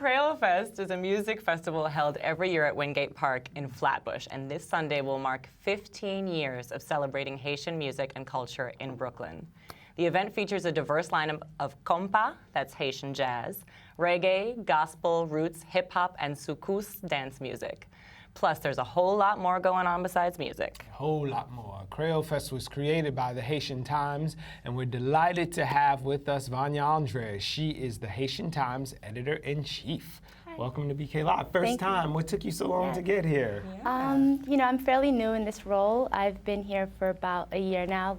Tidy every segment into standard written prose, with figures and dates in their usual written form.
Kreyol Fest is a music festival held every year at Wingate Park in Flatbush, and this Sunday will mark 15 years of celebrating Haitian music and culture in Brooklyn. The event features a diverse lineup of compa, that's Haitian jazz, reggae, gospel, roots, hip-hop, and soukous dance music. Plus, there's a whole lot more going on besides music. A whole lot more. Kreyol Fest was created by the Haitian Times, and we're delighted to have with us Vanya Andre. She is the Haitian Times editor-in-chief. Welcome to BK Live. First time. What took you so long to get here? You know, I'm fairly new in this role. I've been here for about a year now.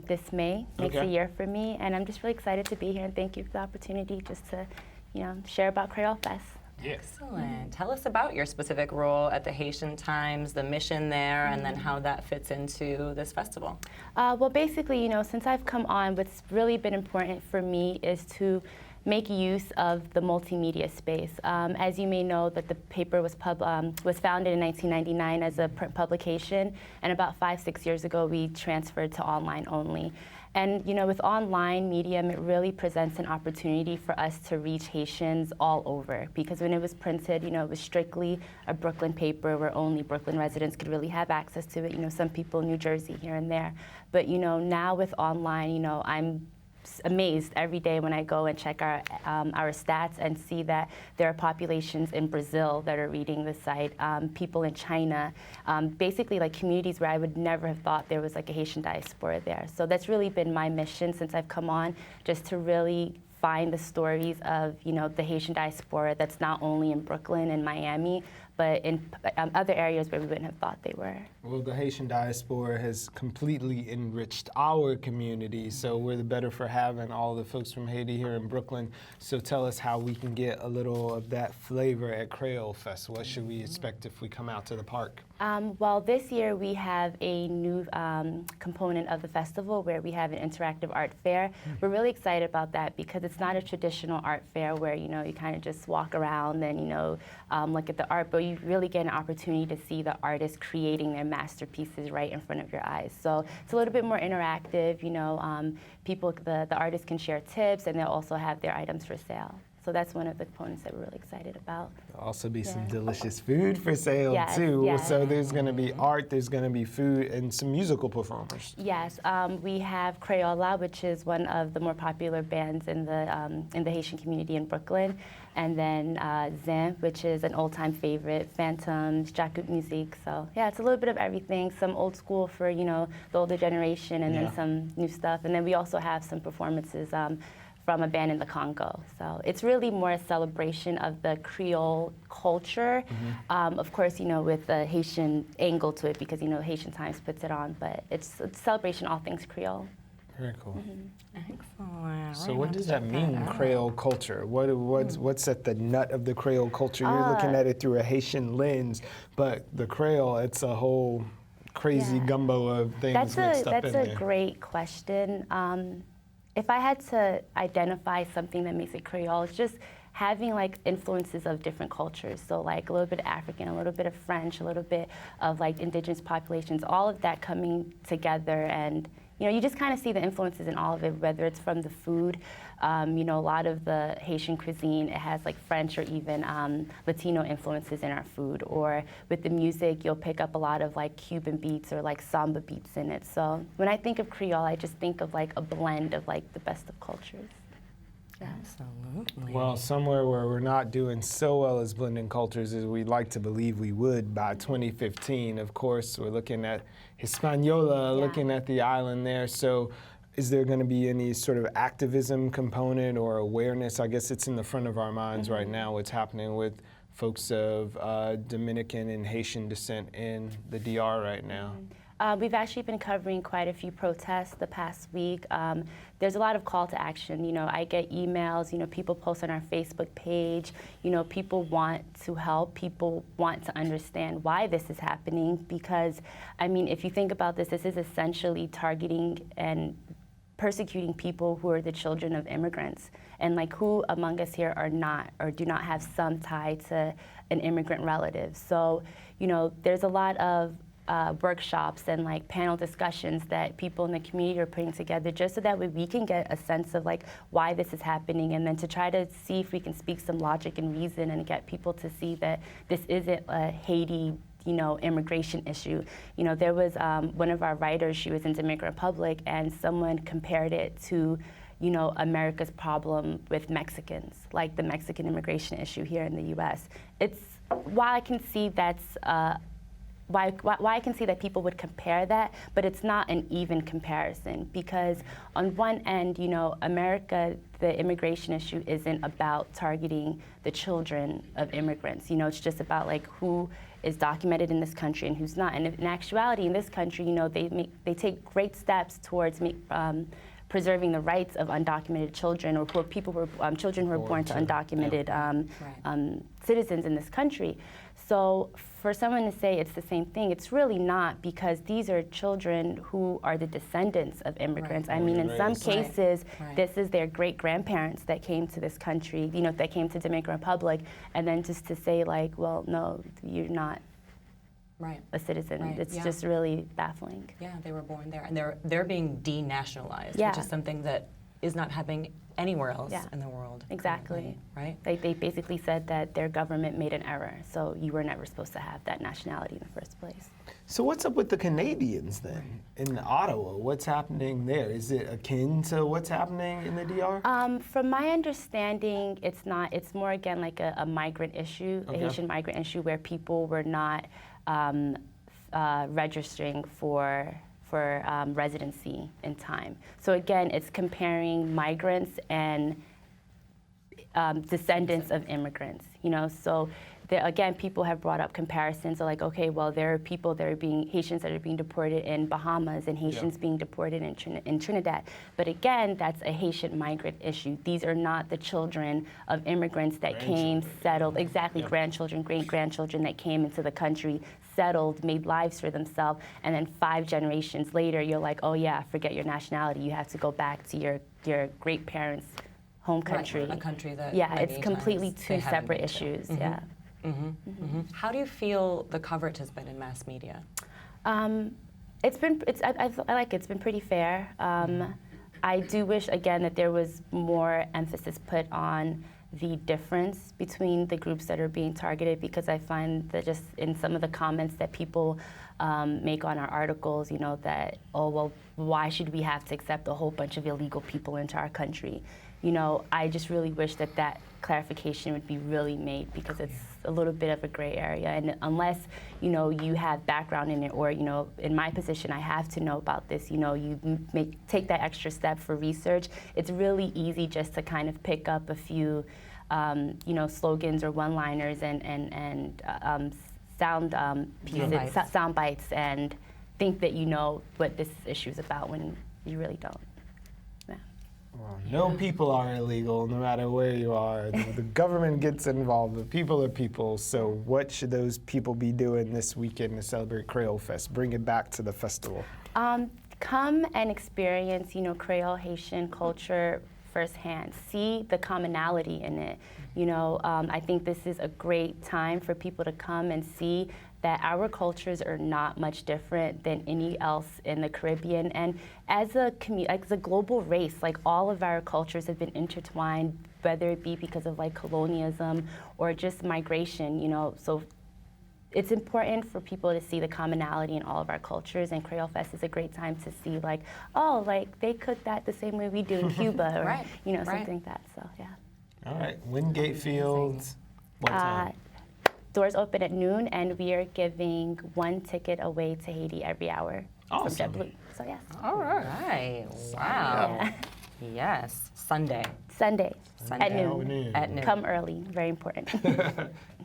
This May makes a year for me, and I'm just really excited to be here, and thank you for the opportunity just to, you know, share about Kreyol Fest. Excellent. Tell us about your specific role at the Haitian Times, the mission there, and then how that fits into this festival. Well, basically, you know, since I've come on, what's really been important for me is to make use of the multimedia space. As you may know, that the paper was founded in 1999 as a print publication, and about 5-6 years ago, we transferred to online only. And you know, with online medium, it really presents an opportunity for us to reach Haitians all over. Because when it was printed, you know, it was strictly a Brooklyn paper where only Brooklyn residents could really have access to it. You know, some people in New Jersey here and there. But you know, now with online, you know, I'm amazed every day when I go and check our stats and see that there are populations in Brazil that are reading the site, people in China, basically like communities where I would never have thought there was like a Haitian diaspora there. So that's really been my mission since I've come on, just to really find the stories of, you know, the Haitian diaspora that's not only in Brooklyn and Miami, but in other areas where we wouldn't have thought they were. Well, the Haitian diaspora has completely enriched our community, so we're the better for having all the folks from Haiti here in Brooklyn. So tell us how we can get a little of that flavor at Kreyol Fest. What should we expect if we come out to the park? Well, this year we have a new component of the festival where we have an interactive art fair. We're really excited about that because it's not a traditional art fair where, you know, you kind of just walk around and, you know, look at the art, but you really get an opportunity to see the artists creating their masterpieces right in front of your eyes. So it's a little bit more interactive, you know, the artists can share tips and they'll also have their items for sale. So that's one of the components that we're really excited about. There'll also be some delicious food for sale too. Yes. So there's going to be art, there's going to be food, and some musical performers. Yes, we have Kreyol, which is one of the more popular bands in the Haitian community in Brooklyn, and then Zin, which is an old-time favorite, Phantoms, Jacout Musique. So yeah, it's a little bit of everything. Some old school for, you know, the older generation, and then some new stuff. And then we also have some performances from a band in the Congo. So it's really more a celebration of the Creole culture. Of course, you know, with the Haitian angle to it because, you know, Haitian Times puts it on, but it's a celebration of all things Creole. Very cool. Excellent. So what does that mean, Creole culture? What's at the nut of the Creole culture? You're looking at it through a Haitian lens, but the Creole, it's a whole crazy gumbo of things mixed up in there. That's a great question. If I had to identify something that makes it Creole, it's just having like influences of different cultures. So like a little bit of African, a little bit of French, a little bit of like indigenous populations, all of that coming together. And you know, you just kind of see the influences in all of it, whether it's from the food. You know, a lot of the Haitian cuisine, it has like French or even Latino influences in our food. Or with the music, you'll pick up a lot of like Cuban beats or like samba beats in it. So when I think of Creole, I just think of like a blend of like the best of cultures. Absolutely. Well, somewhere where we're not doing so well as blending cultures as we'd like to believe we would by 2015. Of course, we're looking at Hispaniola, looking at the island there. So is there going to be any sort of activism component or awareness? I guess it's in the front of our minds right now, what's happening with folks of Dominican and Haitian descent in the DR right now. We've actually been covering quite a few protests the past week. There's a lot of call to action. You know, I get emails, you know, people post on our Facebook page, you know, people want to help, people want to understand why this is happening because, I mean, if you think about this, this is essentially targeting and persecuting people who are the children of immigrants. And like who among us here are not or do not have some tie to an immigrant relative. So, you know, there's a lot of workshops and like panel discussions that people in the community are putting together, just so that way we can get a sense of like why this is happening, and then to try to see if we can speak some logic and reason and get people to see that this isn't a Haiti, immigration issue. There was one of our writers, she was in Dominican Republic, and someone compared it to America's problem with Mexicans, like the Mexican immigration issue here in the U.S. While I can see why I can see that people would compare that, but it's not an even comparison, because on one end, America, the immigration issue isn't about targeting the children of immigrants. It's just about like who is documented in this country and who's not. And in actuality, in this country, they take great steps towards preserving the rights of undocumented children, or children who are born to undocumented citizens in this country. So for someone to say it's the same thing, it's really not, because these are children who are the descendants of immigrants. I mean, in some cases, this is their great-grandparents that came to this country, that came to Dominican Republic, and then just to say like, well, no, you're not a citizen. It's just really baffling. Yeah, they were born there, and they're being denationalized, which is something that is not happening anywhere else in the world. Exactly. Right? They basically said that their government made an error, so you were never supposed to have that nationality in the first place. So what's up with the Canadians then in Ottawa? What's happening there? Is it akin to what's happening in the DR? From my understanding, it's not. It's more, again, like a migrant issue, a Haitian migrant issue, where people were not registering for residency in time. So again, it's comparing migrants and descendants of immigrants. So again, people have brought up comparisons. So like, okay, well, there are people that are Haitians that are being deported in Bahamas, and Haitians being deported in Trinidad. But again, that's a Haitian migrant issue. These are not the children of immigrants that came, settled, grandchildren, great-grandchildren that came into the country, settled, made lives for themselves, and then 5 generations later, you're like, oh yeah, forget your nationality. You have to go back to your great-parents' home country. A country that it's completely 2 separate issues. How do you feel the coverage has been in mass media? It's been pretty fair. I do wish, again, that there was more emphasis put on the difference between the groups that are being targeted, because I find that just in some of the comments that people make on our articles, that, oh, well, why should we have to accept a whole bunch of illegal people into our country? I just really wish that clarification would be really made, because it's a little bit of a gray area. And unless, you have background in it, or, in my position, I have to know about this, you take that extra step for research, it's really easy just to kind of pick up a few, slogans or one-liners and sound bites, and think that you know what this issue is about when you really don't. Well, no people are illegal, no matter where you are. The government gets involved. The people are people. So what should those people be doing this weekend to celebrate Kreyol Fest? Bring it back to the festival. Come and experience, Kreyol Haitian culture firsthand. See the commonality in it. I think this is a great time for people to come and see that our cultures are not much different than any else in the Caribbean. And as a global race, like, all of our cultures have been intertwined, whether it be because of like colonialism or just migration, so it's important for people to see the commonality in all of our cultures, and Kreyol Fest is a great time to see, like, oh, like, they cook that the same way we do in Cuba, or something like that. So yeah. All right, Wingate Fields. What time? Doors open at noon, and we are giving 1 ticket away to Haiti every hour. Awesome. From JetBlue. So yes. All right. Wow. Yeah. Yes. Sunday. Sunday. At noon. noon. At noon. Come early. Very important.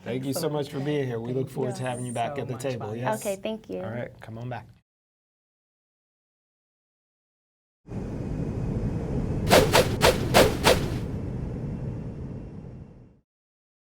Thank you so much for being here. We look forward to having you back so at the much table. fun. Yes. Okay, thank you. All right, come on back.